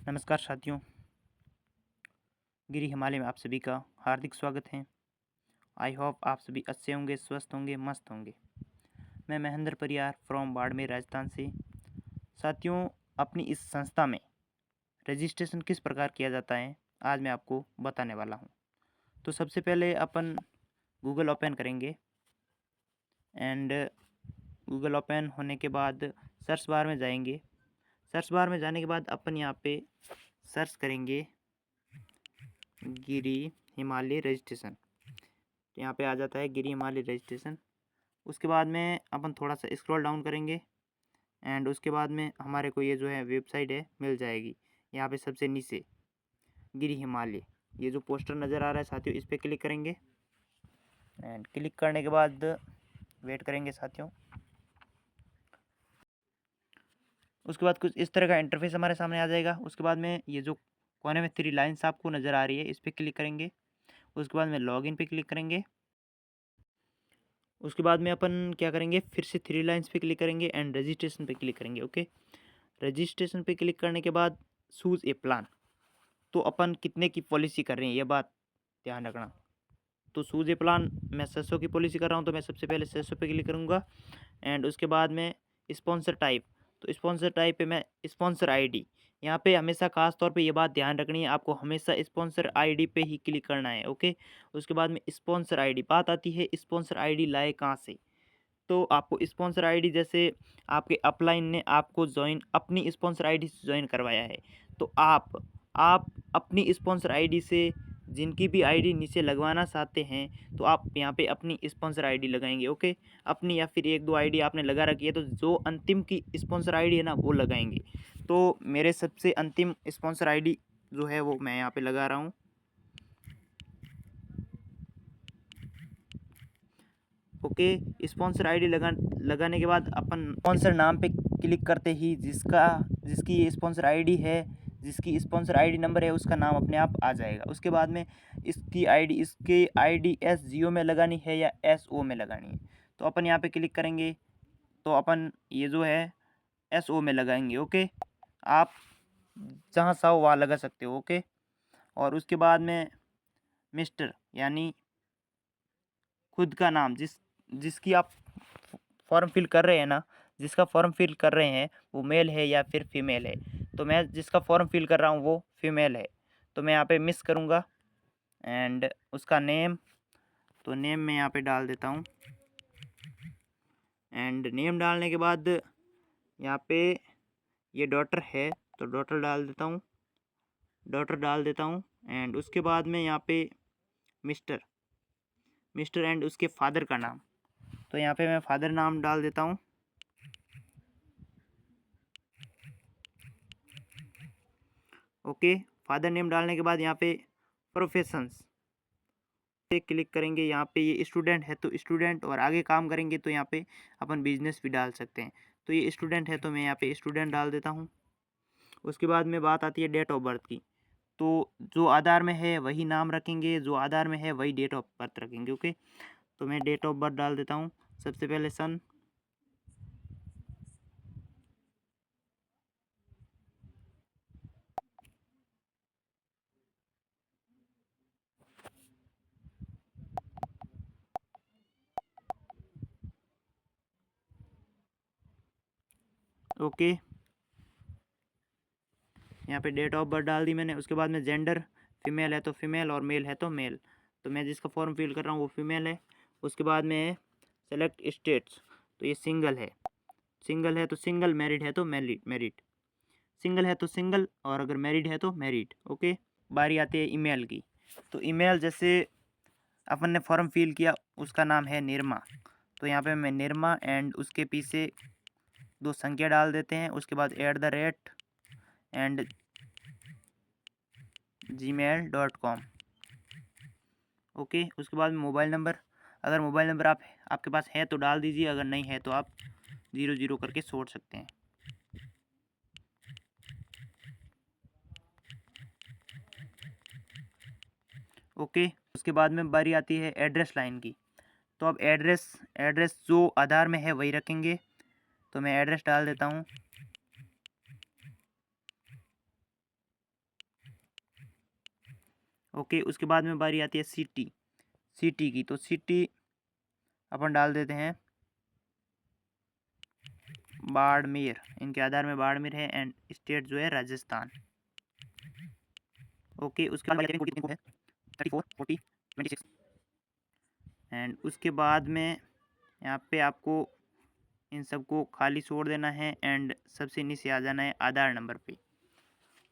नमस्कार साथियों, गिरी हिमालय में आप सभी का हार्दिक स्वागत है। आई होप आप सभी अच्छे होंगे, स्वस्थ होंगे, मस्त होंगे। मैं महेंद्र परियार फ्रॉम बाड़मेर राजस्थान से। साथियों, अपनी इस संस्था में रजिस्ट्रेशन किस प्रकार किया जाता है आज मैं आपको बताने वाला हूँ। तो सबसे पहले अपन गूगल ओपन करेंगे एंड गूगल ओपन होने के बाद सर्च बार में जाएंगे। सर्च बार में जाने के बाद अपन यहाँ पे सर्च करेंगे गिरी हिमालय रजिस्ट्रेशन। यहाँ पे आ जाता है गिरी हिमालय रजिस्ट्रेशन। उसके बाद में अपन थोड़ा सा स्क्रॉल डाउन करेंगे एंड उसके बाद में हमारे को ये जो है वेबसाइट है मिल जाएगी। यहाँ पे सबसे नीचे गिरी हिमालय ये जो पोस्टर नज़र आ रहा है साथियों, इस पर क्लिक करेंगे एंड क्लिक करने के बाद वेट करेंगे साथियों। उसके बाद कुछ इस तरह का इंटरफेस हमारे सामने आ जाएगा। उसके बाद में ये जो कोने में 3 लाइन्स आपको नज़र आ रही है, इस पर क्लिक करेंगे। उसके बाद में लॉगिन पे क्लिक करेंगे। उसके बाद में अपन क्या करेंगे, फिर से 3 लाइन्स पे क्लिक करेंगे एंड रजिस्ट्रेशन पे क्लिक करेंगे। ओके, रजिस्ट्रेशन पे क्लिक करने के बाद चूज़ ए प्लान, तो अपन कितने की पॉलिसी कर रहे हैं ये बात ध्यान रखना। तो चूज़ ए प्लान मैं 600 की पॉलिसी कर रहा हूँ, तो मैं सबसे पहले 600 पे क्लिक करूँगा एंड उसके बाद में स्पॉन्सर टाइप, तो स्पॉन्सर टाइप पे मैं स्पॉन्सर आईडी, यहाँ पे हमेशा खास तौर पे ये बात ध्यान रखनी है, आपको हमेशा स्पॉन्सर आईडी पे ही क्लिक करना है। ओके, उसके बाद में स्पॉन्सर आईडी, बात आती है स्पॉन्सर आईडी लाए कहाँ से। तो आपको स्पॉन्सर आईडी, जैसे आपके अपलाइन ने आपको ज्वाइन अपनी स्पॉन्सर आईडी से ज्वाइन करवाया है, तो आप अपनी स्पॉन्सर आईडी से जिनकी भी आईडी नीचे लगवाना चाहते हैं तो आप यहाँ पे अपनी स्पॉन्सर आईडी लगाएंगे। ओके, अपनी या फिर 1-2 आईडी आपने लगा रखी है तो जो अंतिम की स्पॉन्सर आईडी है ना वो लगाएंगे। तो मेरे सबसे अंतिम स्पॉन्सर आईडी जो है वो मैं यहाँ पे लगा रहा हूँ। ओके, स्पॉन्सर आईडी लगाने के बाद अपन स्पॉन्सर नाम पे क्लिक करते ही जिसकी स्पॉन्सर आईडी है, जिसकी स्पॉन्सर आईडी नंबर है, उसका नाम अपने आप आ जाएगा। उसके बाद में इसकी आईडी एस जियो में लगानी है या एस ओ में लगानी है, तो अपन यहाँ पे क्लिक करेंगे तो अपन ये जो है एस ओ में लगाएंगे। ओके, आप जहाँ चाहो वहाँ लगा सकते हो। ओके, और उसके बाद में मिस्टर यानी खुद का नाम, जिसकी आप फॉर्म फिल कर रहे हैं ना, जिसका फॉर्म फिल कर रहे हैं वो मेल है या फिर फीमेल है। तो मैं जिसका फॉर्म फिल कर रहा हूँ वो फीमेल है, तो मैं यहाँ पे मिस करूँगा एंड उसका नेम, तो नेम मैं यहाँ पे डाल देता हूँ एंड नेम डालने के बाद यहाँ पे ये डॉटर है तो डॉटर डाल देता हूँ एंड उसके बाद में यहाँ पे मिस्टर एंड उसके फादर का नाम, तो यहाँ पे मैं फादर नाम डाल देता हूँ। ओके, फादर नेम डालने के बाद यहाँ पे प्रोफेशंस पे क्लिक करेंगे। यहाँ पे ये स्टूडेंट है तो स्टूडेंट, और आगे काम करेंगे तो यहाँ पे अपन बिजनेस भी डाल सकते हैं। तो ये स्टूडेंट है तो मैं यहाँ पे स्टूडेंट डाल देता हूँ। उसके बाद में बात आती है डेट ऑफ बर्थ की, तो जो आधार में है वही नाम रखेंगे, जो आधार में है वही डेट ऑफ बर्थ रखेंगे। ओके, तो मैं डेट ऑफ बर्थ डाल देता हूँ। सबसे पहले सन, ओके, यहाँ पे डेट ऑफ बर्थ डाल दी मैंने। उसके बाद में जेंडर, फीमेल है तो फीमेल और मेल है तो मेल, तो मैं जिसका फॉर्म फिल कर रहा हूँ वो फीमेल है। उसके बाद में सेलेक्ट स्टेट्स, तो ये सिंगल है तो सिंगल, मैरिड है तो मैरिड, सिंगल है तो सिंगल और अगर मैरिड है तो मैरिड। ओके, बारी आती है ईमेल की, तो ईमेल जैसे अपन ने फॉर्म फिल किया उसका नाम है निर्मा, तो यहाँ पे मैं निर्मा एंड उसके पीछे 2 संख्या डाल देते हैं। उसके बाद @ एंड gmail.com। ओके, उसके बाद मोबाइल नंबर, अगर मोबाइल नंबर आपके पास है तो डाल दीजिए, अगर नहीं है तो आप 00 करके छोड़ सकते हैं। ओके, उसके बाद में बारी आती है एड्रेस लाइन की, तो अब एड्रेस जो आधार में है वही रखेंगे, तो मैं एड्रेस डाल देता हूँ। ओके, उसके बाद में बारी आती है सिटी की। तो सिटी अपन डाल देते हैं बाड़मेर, इनके आधार में बाड़मेर है, एंड स्टेट जो है राजस्थान। ओके, उसके बाद कितने है 34, 40, 26, एंड उसके बाद में यहाँ पे आपको इन सबको खाली छोड़ देना है एंड सबसे नीचे आ जाना है आधार नंबर पे।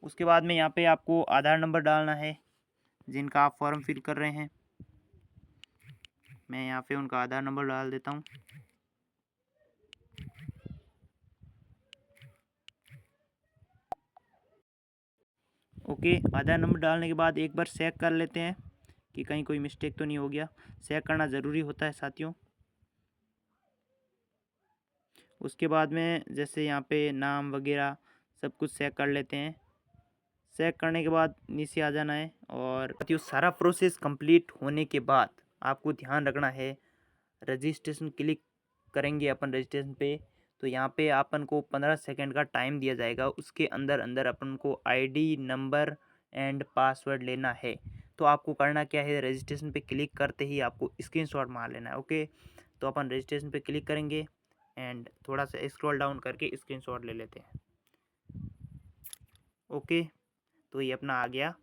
उसके बाद में यहाँ पे आपको आधार नंबर डालना है जिनका आप फॉर्म फिल कर रहे हैं। मैं यहाँ पे उनका आधार नंबर डाल देता हूँ। ओके, आधार नंबर डालने के बाद एक बार चेक कर लेते हैं कि कहीं कोई मिस्टेक तो नहीं हो गया। चेक करना ज़रूरी होता है साथियों। उसके बाद में जैसे यहाँ पे नाम वगैरह सब कुछ चेक कर लेते हैं। चेक करने के बाद नीचे आ जाना है। और साथियों, सारा प्रोसेस कंप्लीट होने के बाद आपको ध्यान रखना है, रजिस्ट्रेशन क्लिक करेंगे अपन रजिस्ट्रेशन पे, तो यहाँ पे अपन को 15 सेकंड का टाइम दिया जाएगा। उसके अंदर अंदर अपन को आईडी नंबर एंड पासवर्ड लेना है। तो आपको करना क्या है, रजिस्ट्रेशन पे क्लिक करते ही आपको स्क्रीनशॉट मार लेना है। ओके, तो अपन रजिस्ट्रेशन पे क्लिक करेंगे एंड थोड़ा सा स्क्रॉल डाउन करके स्क्रीनशॉट ले लेते हैं। ओके, तो ये अपना आ गया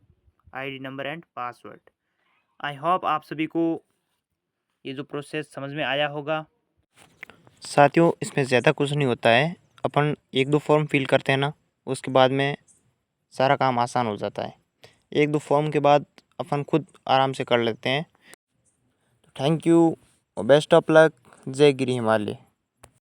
ID number and password. I hope आप सभी को ये जो प्रोसेस समझ में आया होगा। साथियों, इसमें ज़्यादा कुछ नहीं होता है, अपन 1-2 फॉर्म फिल करते हैं ना, उसके बाद में सारा काम आसान हो जाता है। 1-2 फॉर्म के बाद अपन खुद आराम से कर लेते हैं। थैंक यू और बेस्ट ऑफ लक। जय गिरी हिमालय।